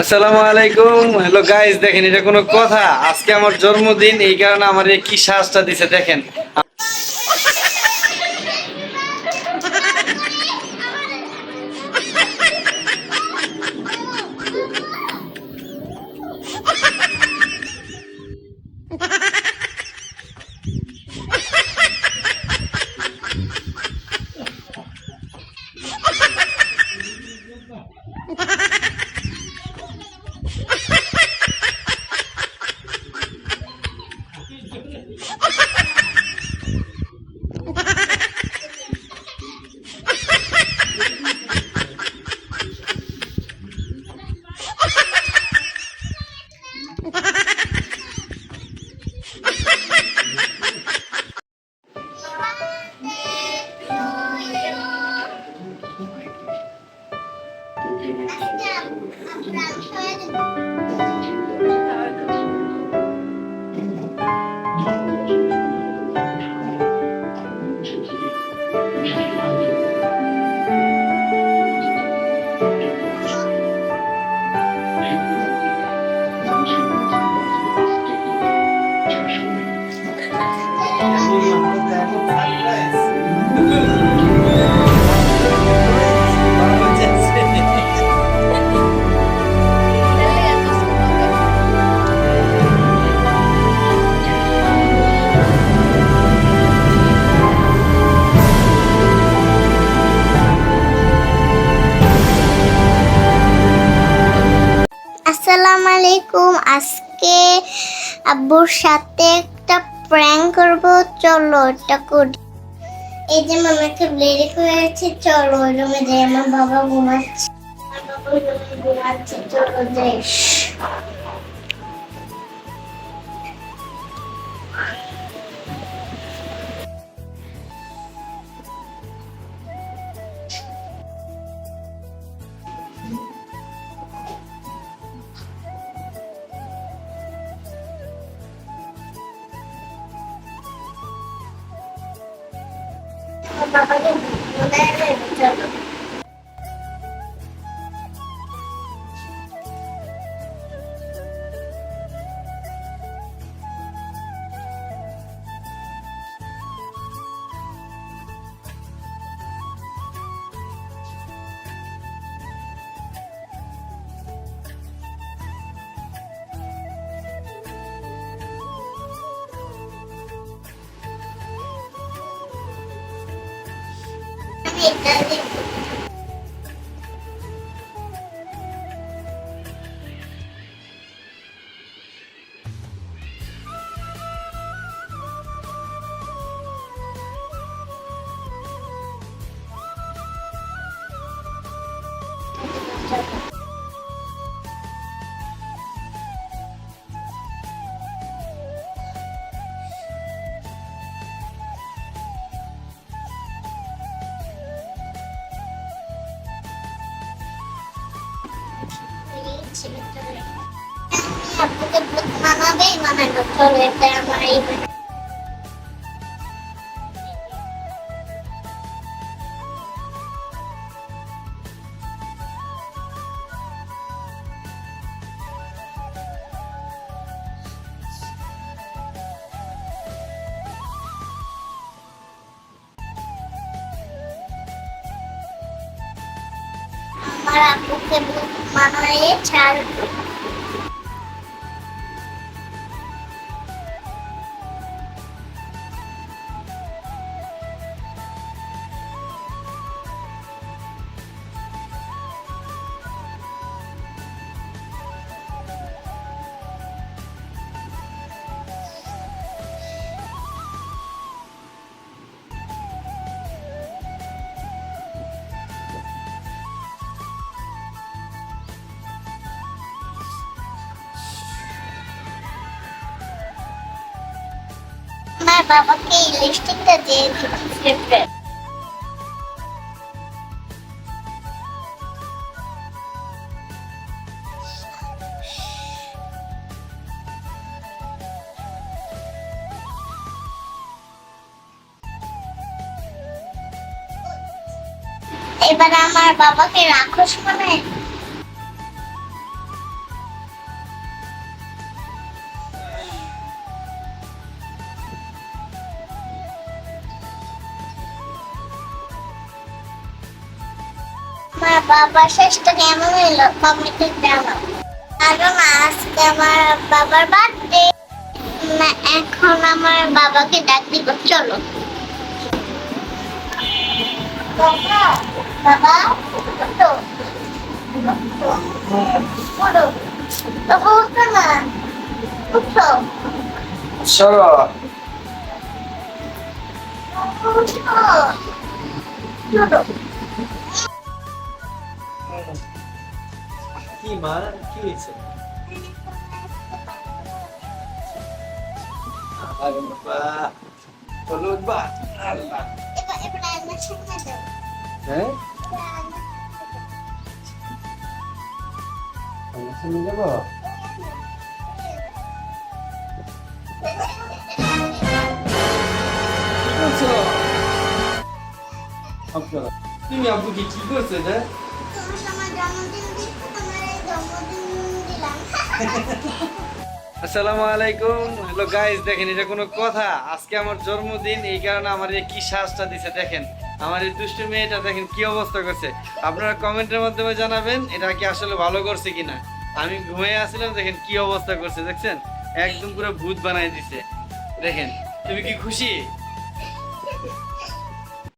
আসসালামু আলাইকুম। Hello guys, দেখেন এটা কোনো কথা? আজকে আমার জন্মদিন, এই কারণে আমার এই কি সাজটা দিছে দেখেন। আসসালামু আলাইকুম। আজকে আব্বুর সাথে একটা প্র্যাঙ্ক করব, চলো এটা করি। এই যে মামাকে রেডি করে আছে, চলো ওই রুমে যাই। আমার বাবা ঘুমাচ্ছে, চলো যাই। বাবাকে চলো। আপুকে মানাবে, মানানো, চলো এটা আমার এই আমার আপুকে মানায় ছাড়। আমার বাবাকে এই লিপস্টিকটা দিয়ে দিচ্ছি ফেভারিট। এবার আমার বাবাকে রাক্ষস বানায়। বাবার শেষটা কেমন হলো কমেন্টে জানাও। কারণ আজকে আমার বাবার বার্থডে, না এখন আমার বাবাকে ডাক দিব, চলো। বাবা, বাবা, উঠো। উঠো। বাবা, উঠো না। উঠো। সরো। উঠো। উঠো। কি মা, কি হয়েছে? আরে বাবা, চলো উঠবা। আল্লাহ। এবার আয়নার সামনে যাও। হ্যাঁ? এবার আয়নার আমরা সামনে যাবো? কি করছো? আব্বা, তুমি আব্বুকে কি করছো এটা? তুমি আমার জন্মদিন দিচ্ছ, তোমার এই জন্মদিন দিলাম। আসসালামু আলাইকুম। হ্যালো গাইস, দেখেন এটা কোনো কথা? আজকে আমার জন্মদিন, এই কারণে আমার এই কি সাজটা দিছে দেখেন। আমার এই দুষ্টু মেয়েটা দেখেন কি অবস্থা করছে। আপনারা কমেন্টের মাধ্যমে জানাবেন এটা কি আসলে ভালো করছে কিনা। আমি ঘুমিয়ে আসছিলাম, দেখেন কি অবস্থা করছে দেখছেন, একদম পুরো ভূত বানাই দিছে। দেখেন, তুমি কি খুশি?